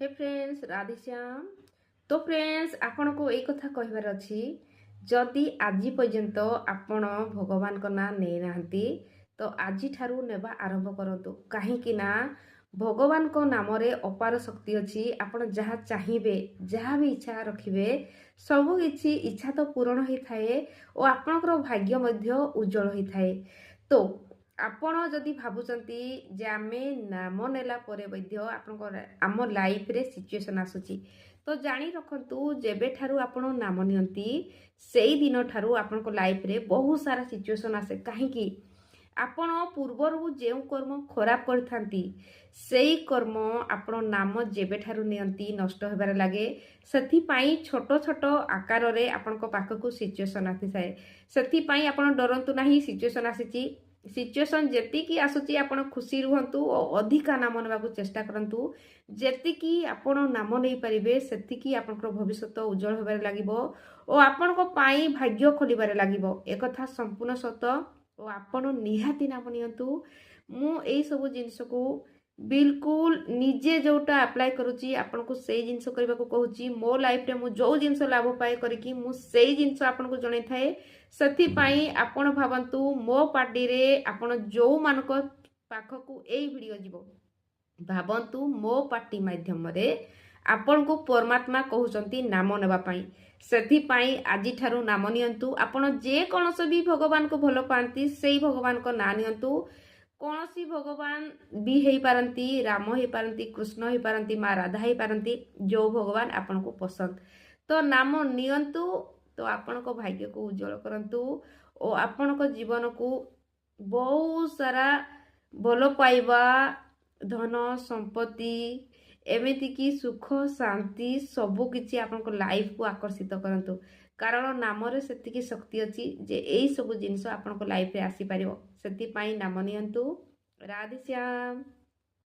हे friends Radheshyam. तो friends आपण को एक कथा कहबार अच्छी, जदि आज पर्यंत आपण भगवान को ना नहीं नाहंती तो आज ठारू नेबा आरंभ करंतु। कहीं ना भगवान को नाम रे अपार शक्ति अच्छी। आपण जहाँ चाहिए जहाँ भी इच्छा रखिए सबु किछि इच्छा तो पूरण होई थाए और आपणकर भाग्य मध्य उज्जवल होई थाए। तो आपण जदि भावुचंती जे आमे नाम नेला परे वैद्य आम लाइफ रे सिचुएशन आसुची तो जानी रखंतु जेबे ठारू आपण नाम नियंती सेई दिन ठारू आपण को लाइफ रे बहुत सारा सिचुएशन आसे। कहीं आपण पूर्वर जे कर्म खराब करथांती सेई कर्म आपण नाम जेबे ठारू नियंती नष्ट होबार लागे। सेथि पाई छोट छोट आकार रे आपण को पाखकु सिचुएशन आथिसाए। सेथि पाई आपण डरंतु नाही। सिचुएशन आसीची सिचुएशन जेतिकी आसुची आपण खुशी रुहंतु और अधिका नाम नेबाकु चेष्टा करंतु। जेतिकी आपण नाम नै परिबे सेतिकी आपनकर भविष्य उज्जवल होबार लागिबो और आपण को पाई भाग्य खोलिबार लागिबो। एक कथा संपूर्ण सत और आपण निहाती नाम नियंतु। मु एई सब जिंस को बिल्कुल निजे जोटा अप्लाई करूची आपन को सेई जिंस करबा को कहूची। मो लाइफ रे मु जो जिंस लाभ पाए करिकी मु सेई जिंस आपन को जणै थाए। सेथि पाई आपण भावंतु मो पार्टी रे आपण जो मानको पाखकु एई वीडियो जीवो भावंतु मो पार्टी माध्यम रे आपण को परमात्मा कहउचंती नाम नेबा पाई। सेथि पाई आजि ठारू नाम नियंतु। आपण जे कोनोस भी भगवान को भलो पांती सेई भगवान को ना नियंतु। कौनसी भगवान भी हो पारती, राम हो पारती, कृष्ण हो पारती, माँ राधा हो पारती, जो भगवान आपन को पसंद तो नाम नियंतु। तो आपण को भाग्य को उज्जवल करंतु और आपण को जीवन को बहुत सारा भल पाइबा धन संपत्ति एमिति की सुख शांति सबु किछि आपण को लाइफ को आकर्षित करंतु। कारण नाम रे सेतिकी शक्ति अच्छी जे एई सब जिनिस आपण को लाइफ रे आसी पारिबो। सेति पाई नाम नियंतु। राधे श्याम।